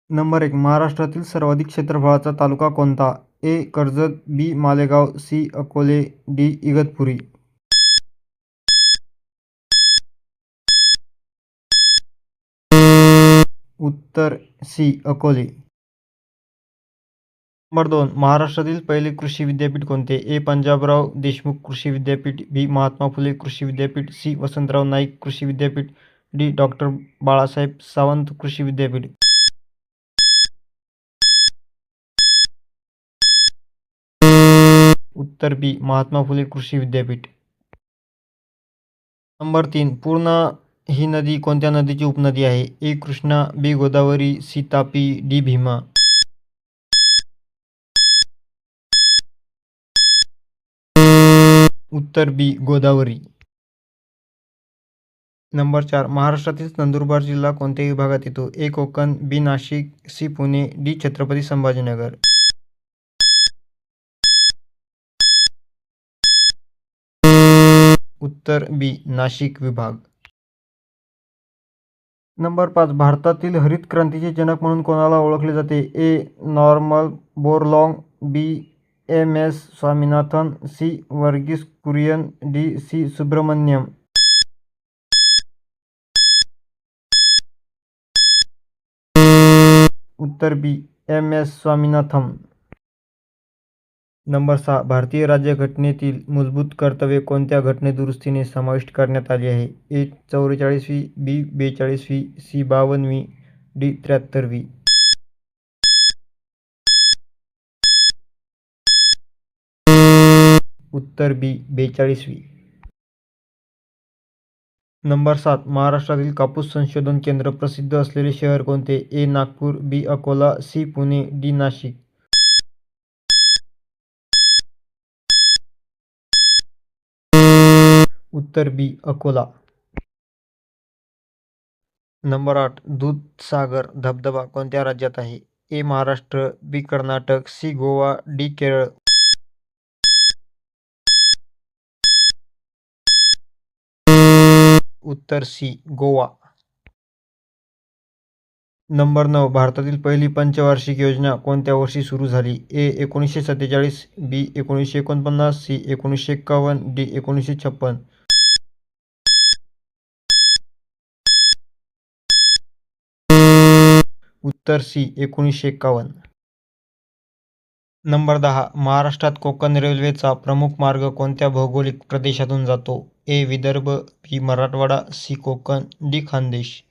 Number 1. महाराष्ट्रातील सर्वाधिक क्षेत्रफळाचा तालुका कोणता? ए. कर्जत, बी. मालेगाव, सी. अकोले, डी. इगतपुरी. उत्तर सी. अकोले. नंबर 2. महाराष्ट्रातील पहिले कृषी विद्यापीठ कोणते? ए. पंजाबराव देशमुख कृषी विद्यापीठ, बी. महात्मा फुले कृषी विद्यापीठ, सी. वसंतराव नाईक कृषी विद्यापीठ, डी. डॉक्टर बाळासाहेब सावंत कृषी विद्यापीठ. उत्तर बी. महात्मा फुले कृषी विद्यापीठ. नंबर 3. पूर्णा ही नदी कोणत्या नदीची उपनदी आहे? ए. कृष्णा, बी. गोदावरी, सी. तापी, डी. भीमा. उत्तर बी. गोदावरी. नंबर 4. महाराष्ट्रातील नंदुरबार जिल्हा कोणत्या विभागात येतो? ए. कोकण, बी. नाशिक, सी. पुणे, डी. छत्रपती संभाजीनगर. उत्तर बी. नाशिक विभाग. नंबर 5. भारतातील हरित क्रांतीचे जनक म्हणून कोणाला ओळखले जाते? A. Norman Borlaug, B. M. S. Swaminathan, C. Varghese Kurien, D. C. Subramaniam. उत्तर B. M. S. Swaminathan. Number 6. भारतीय राज्यघटनेतील मूलभूत कर्तव्ये कोणत्या घटनादुरुस्तीने समाविष्ट करण्यात आली आहे? ए. 44वी, बी. 42वी, सी. 52वी, डी. 73वी. उत्तर बी. 42वी. नंबर 7. महाराष्ट्रातील कापूस संशोधन केंद्र प्रसिद्ध असलेले शहर कोणते? ए. नागपूर, बी. अकोला, सी. पुणे, डी. नाशिक. उत्तर बी. अकोला. नंबर 8. दूधसागर धबधबा कोणत्या राज्यात आहे? ए. महाराष्ट्र, बी. कर्नाटक, सी. गोवा, डी. केरळ. उत्तर सी. गोवा. नंबर 9. भारतातील पहिली पंचवार्षिक योजना कोणत्या वर्षी सुरू झाली? ए. 1947, बी. 1949, सी. 1951, डी. 1956. उत्तर सी. 1951. नंबर 10. महाराष्ट्रात कोकण रेल्वेचा प्रमुख मार्ग कोणत्या भौगोलिक प्रदेशातून जातो? ए. विदर्भ, बी. मराठवाडा, सी. कोकण, डी. खानदेश.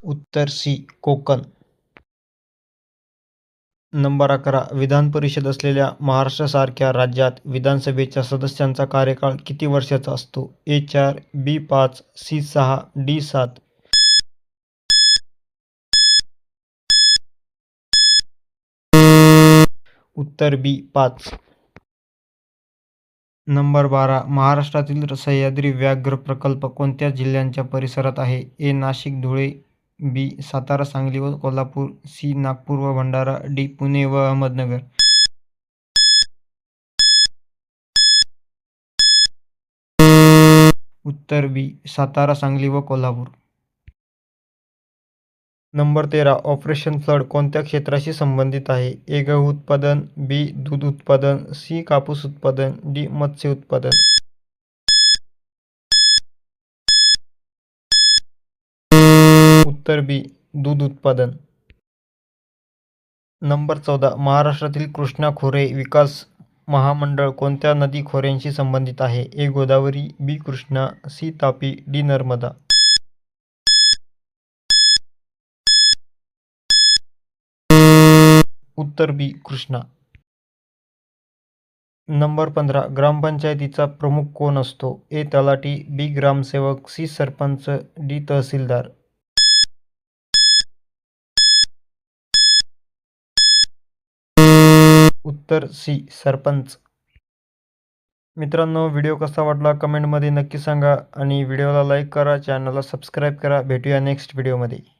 उत्तर सी. कोकण. नंबर 11. विधान परिषद असलेल्या महाराष्ट्रासारख्या राज्यात विधानसभेच्या सदस्यांचा कार्यकाळ किती वर्षाचा असतो? ए. 4, बी. 5, सी. 6, डी. 7. उत्तर बी. 5. नंबर 12. महाराष्ट्रातील सह्याद्री व्याघ्र प्रकल्प कोणत्या जिल्ह्यांच्या परिसरात आहे? ए. नाशिक, धुळे, बी. सातारा, सांगली व कोल्हापूर, सी. नागपूर व भंडारा, डी. पुणे व अहमदनगर. उत्तर बी. सातारा, सांगली व कोल्हापूर. नंबर 13. ऑपरेशन फ्लड कोणत्या क्षेत्राशी संबंधित आहे? ए. गहू उत्पादन, बी. दूध उत्पादन, सी. कापूस उत्पादन, डी. मत्स्य उत्पादन. उत्तर बी. दूध उत्पादन. नंबर 14. महाराष्ट्रातील कृष्णा खोरे विकास महामंडळ कोणत्या नदी खोऱ्यांशी संबंधित आहे? ए. गोदावरी, बी. कृष्णा, सी. तापी, डी. नर्मदा. उत्तर बी. कृष्णा. नंबर 15. ग्रामपंचायतीचा प्रमुख कोण असतो? ए. तलाठी, बी. ग्रामसेवक, सी. सरपंच, डी. तहसीलदार. उत्तर सी. सरपंच. मित्रांनो, व्हिडिओ कसा वाटला कमेंटमध्ये नक्की सांगा आणि व्हिडिओला लाईक करा, चॅनलला सबस्क्राईब करा. भेटूया नेक्स्ट व्हिडिओमध्ये.